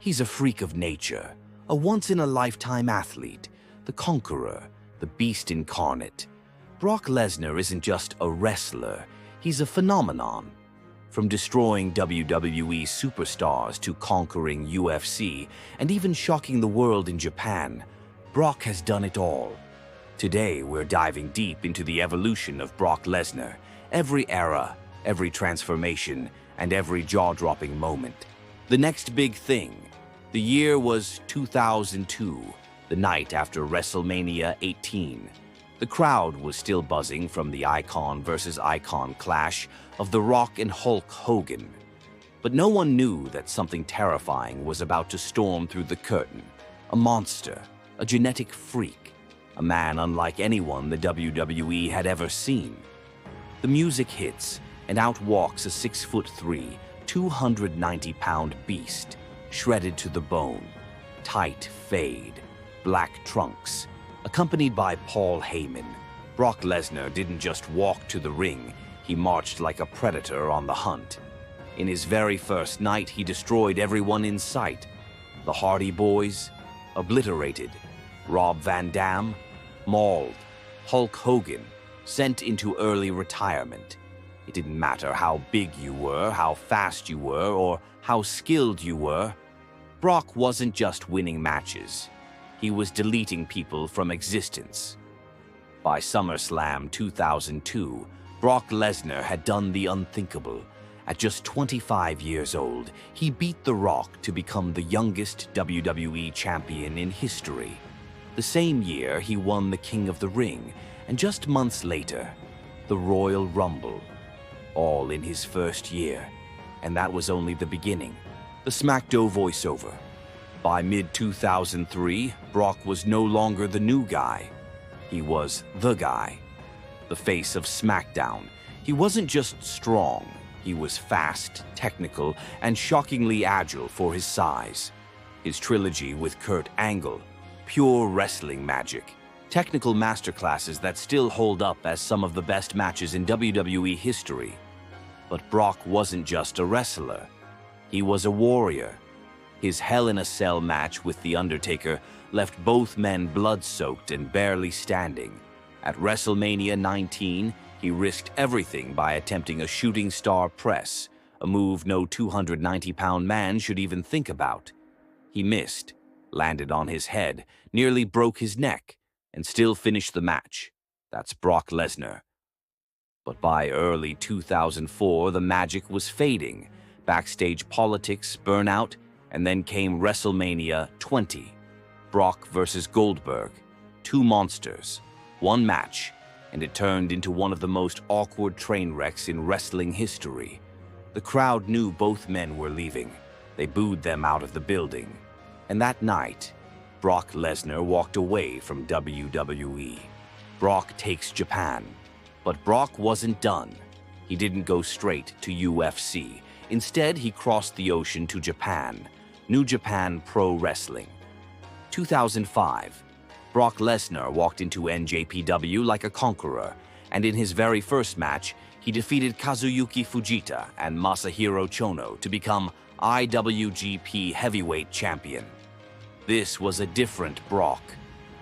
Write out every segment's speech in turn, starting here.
He's a freak of nature, a once-in-a-lifetime athlete, the conqueror, the Beast Incarnate. Brock Lesnar isn't just a wrestler, he's a phenomenon. From destroying WWE superstars to conquering UFC and even shocking the world in Japan, Brock has done it all. Today, we're diving deep into the evolution of Brock Lesnar, every era, every transformation, and every jaw-dropping moment. The next big thing. The year was 2002, the night after WrestleMania 18. The crowd was still buzzing from the icon versus icon clash of The Rock and Hulk Hogan. But no one knew that something terrifying was about to storm through the curtain. A monster, a genetic freak, a man unlike anyone the WWE had ever seen. The music hits, and out walks a 6'3", 290-pound beast, shredded to the bone, tight fade, black trunks. Accompanied by Paul Heyman, Brock Lesnar didn't just walk to the ring, he marched like a predator on the hunt. In his very first night, he destroyed everyone in sight. The Hardy Boys, obliterated. Rob Van Dam, mauled. Hulk Hogan, sent into early retirement. It didn't matter how big you were, how fast you were, or how skilled you were. Brock wasn't just winning matches. He was deleting people from existence. By SummerSlam 2002, Brock Lesnar had done the unthinkable. At just 25 years old, he beat The Rock to become the youngest WWE champion in history. The same year, he won the King of the Ring, and just months later, the Royal Rumble. All in his first year, and that was only the beginning. The SmackDown voiceover. By mid-2003, Brock was no longer the new guy. He was the guy. The face of SmackDown. He wasn't just strong. He was fast, technical, and shockingly agile for his size. His trilogy with Kurt Angle. Pure wrestling magic. Technical masterclasses that still hold up as some of the best matches in WWE history. But Brock wasn't just a wrestler. He was a warrior. His Hell in a Cell match with The Undertaker left both men blood-soaked and barely standing. At WrestleMania 19, he risked everything by attempting a shooting star press, a move no 290-pound man should even think about. He missed, landed on his head, nearly broke his neck, and still finished the match. That's Brock Lesnar. But by early 2004, the magic was fading. Backstage politics, burnout, and then came WrestleMania 20. Brock versus Goldberg. Two monsters, one match, and it turned into one of the most awkward train wrecks in wrestling history. The crowd knew both men were leaving. They booed them out of the building. And that night, Brock Lesnar walked away from WWE. Brock takes Japan. But Brock wasn't done. He didn't go straight to UFC. Instead, he crossed the ocean to Japan. New Japan Pro Wrestling. 2005. Brock Lesnar walked into NJPW like a conqueror, and in his very first match, he defeated Kazuyuki Fujita and Masahiro Chono to become IWGP Heavyweight Champion. This was a different Brock.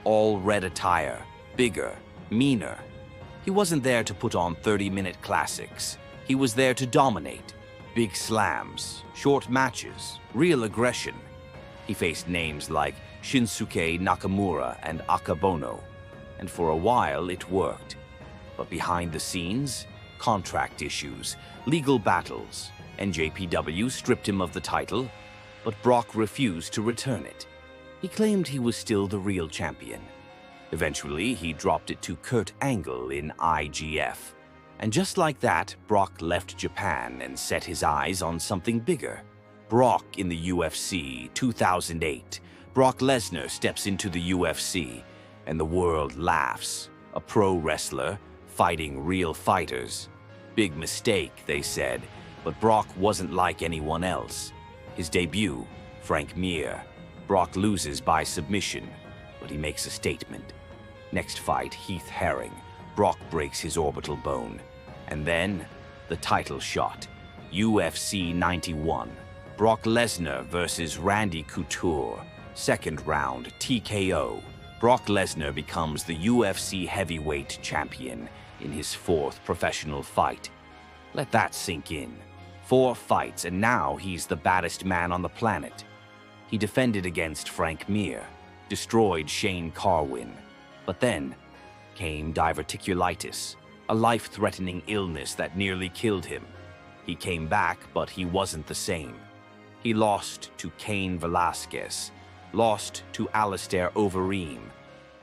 All red attire, bigger, meaner. He wasn't there to put on 30-minute classics. He was there to dominate. Big slams, short matches, real aggression. He faced names like Shinsuke Nakamura and Akabono, and for a while it worked. But behind the scenes, contract issues, legal battles. NJPW stripped him of the title, but Brock refused to return it. He claimed he was still the real champion. Eventually, he dropped it to Kurt Angle in IGF. And just like that, Brock left Japan and set his eyes on something bigger. Brock in the UFC 2008. Brock Lesnar steps into the UFC, and the world laughs. A pro wrestler fighting real fighters. Big mistake, they said, but Brock wasn't like anyone else. His debut, Frank Mir. Brock loses by submission, but he makes a statement. Next fight, Heath Herring. Brock breaks his orbital bone. And then, the title shot, UFC 91. Brock Lesnar versus Randy Couture. Second round, TKO. Brock Lesnar becomes the UFC heavyweight champion in his fourth professional fight. Let that sink in. 4 fights, and now he's the baddest man on the planet. He defended against Frank Mir, destroyed Shane Carwin. But then came diverticulitis, a life-threatening illness that nearly killed him. He came back, but he wasn't the same. He lost to Cain Velasquez, lost to Alistair Overeem,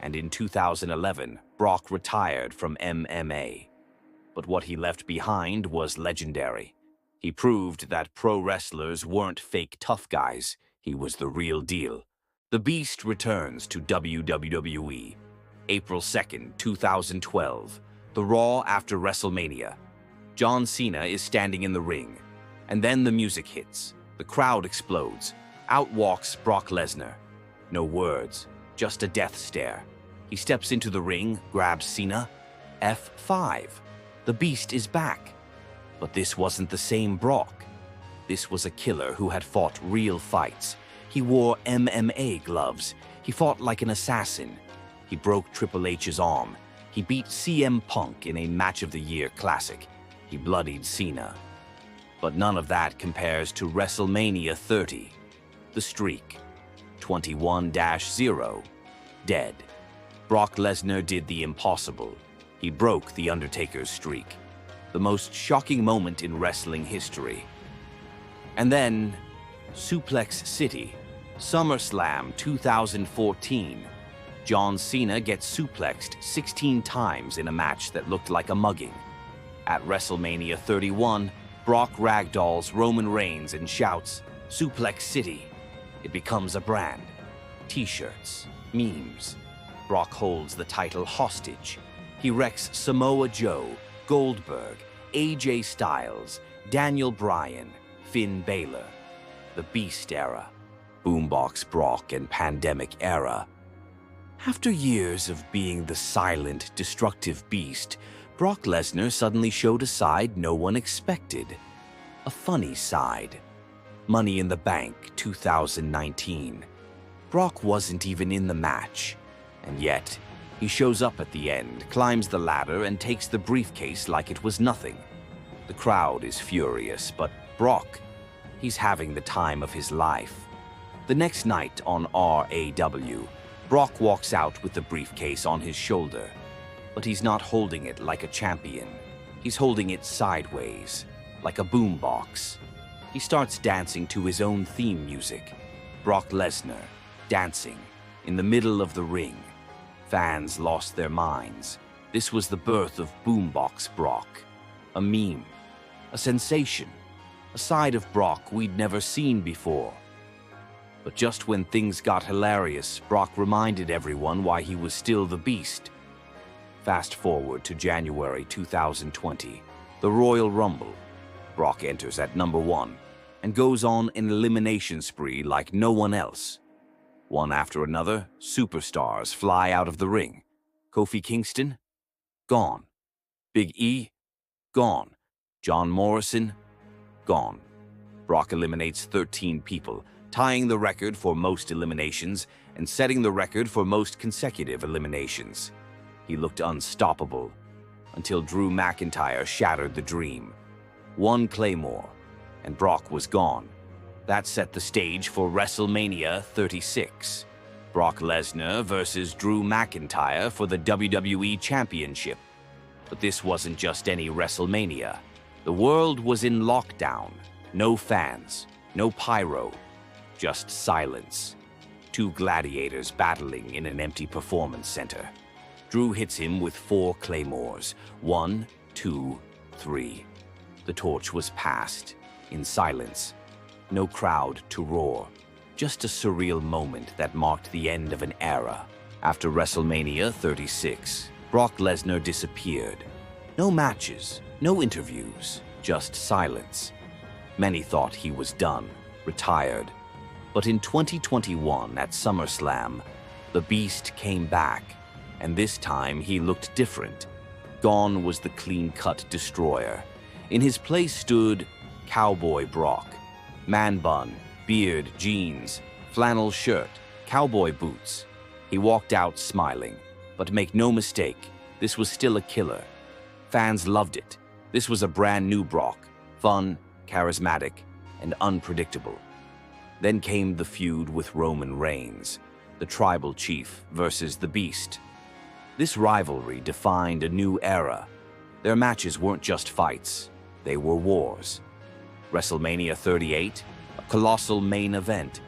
and in 2011, Brock retired from MMA. But what he left behind was legendary. He proved that pro wrestlers weren't fake tough guys. He was the real deal. The Beast returns to WWE. April 2nd, 2012. The Raw after WrestleMania. John Cena is standing in the ring. And then the music hits. The crowd explodes. Out walks Brock Lesnar. No words, just a death stare. He steps into the ring, grabs Cena. F5. The Beast is back. But this wasn't the same Brock. This was a killer who had fought real fights. He wore MMA gloves. He fought like an assassin. He broke Triple H's arm. He beat CM Punk in a Match of the Year classic. He bloodied Cena. But none of that compares to WrestleMania 30. The streak. 21-0. Dead. Brock Lesnar did the impossible. He broke The Undertaker's streak. The most shocking moment in wrestling history. And then, Suplex City, SummerSlam 2014. John Cena gets suplexed 16 times in a match that looked like a mugging. At WrestleMania 31, Brock ragdolls Roman Reigns and shouts, "Suplex City." It becomes a brand. T-shirts, memes. Brock holds the title hostage. He wrecks Samoa Joe, Goldberg, AJ Styles, Daniel Bryan, Finn Balor. The Beast era. Boombox Brock and Pandemic era. After years of being the silent, destructive beast, Brock Lesnar suddenly showed a side no one expected. A funny side. Money in the Bank 2019. Brock wasn't even in the match. And yet, he shows up at the end, climbs the ladder, and takes the briefcase like it was nothing. The crowd is furious, but Brock, he's having the time of his life. The next night on RAW, Brock walks out with the briefcase on his shoulder. But he's not holding it like a champion. He's holding it sideways, like a boombox. He starts dancing to his own theme music. Brock Lesnar, dancing, in the middle of the ring. Fans lost their minds. This was the birth of Boombox Brock. A meme, a sensation, a side of Brock we'd never seen before. But just when things got hilarious, Brock reminded everyone why he was still the Beast. Fast forward to January 2020, the Royal Rumble. Brock enters at number 1 and goes on an elimination spree like no one else. One after another, superstars fly out of the ring. Kofi Kingston? Gone. Big E? Gone. John Morrison? Gone. Brock eliminates 13 people, tying the record for most eliminations and setting the record for most consecutive eliminations. He looked unstoppable until Drew McIntyre shattered the dream. 1 Claymore, and Brock was gone. That set the stage for WrestleMania 36. Brock Lesnar versus Drew McIntyre for the WWE Championship. But this wasn't just any WrestleMania. The world was in lockdown. No fans, no pyro, just silence. 2 gladiators battling in an empty performance center. Drew hits him with 4 claymores. 1, 2, 3. The torch was passed, in silence. No crowd to roar. Just a surreal moment that marked the end of an era. After WrestleMania 36, Brock Lesnar disappeared. No matches, no interviews, just silence. Many thought he was done, retired. But in 2021 at SummerSlam, the Beast came back, and this time he looked different. Gone was the clean-cut destroyer. In his place stood Cowboy Brock, Man bun, beard, jeans, flannel shirt, cowboy boots. He walked out smiling. But make no mistake, this was still a killer. Fans loved it. This was a brand new Brock, fun, charismatic, and unpredictable. Then came the feud with Roman Reigns, the tribal chief versus the Beast. This rivalry defined a new era. Their matches weren't just fights, they were wars. WrestleMania 38, a colossal main event.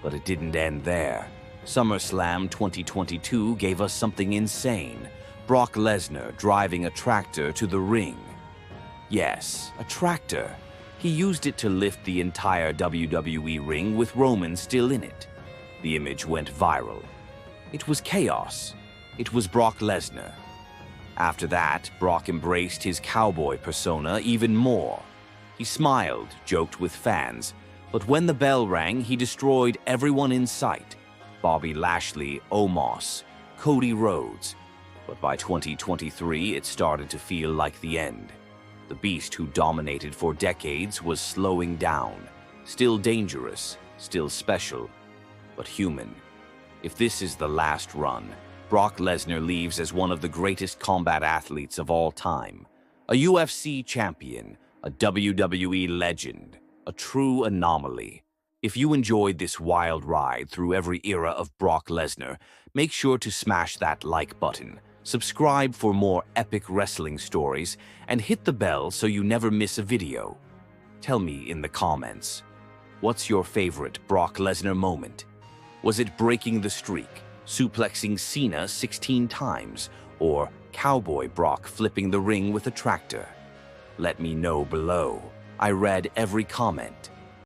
But it didn't end there. SummerSlam 2022 gave us something insane. Brock Lesnar driving a tractor to the ring. Yes, a tractor. He used it to lift the entire WWE ring with Roman still in it. The image went viral. It was chaos. It was Brock Lesnar. After that, Brock embraced his cowboy persona even more. He smiled, joked with fans, but when the bell rang, he destroyed everyone in sight. Bobby Lashley, Omos, Cody Rhodes. But by 2023, it started to feel like the end. The Beast who dominated for decades was slowing down. Still dangerous, still special, but human. If this is the last run, Brock Lesnar leaves as one of the greatest combat athletes of all time. A UFC champion, a WWE legend, a true anomaly. If you enjoyed this wild ride through every era of Brock Lesnar, make sure to smash that like button, subscribe for more epic wrestling stories, and hit the bell so you never miss a video. Tell me in the comments, what's your favorite Brock Lesnar moment? Was it breaking the streak, suplexing Cena 16 times, or Cowboy Brock flipping the ring with a tractor? Let me know below. I read every comment.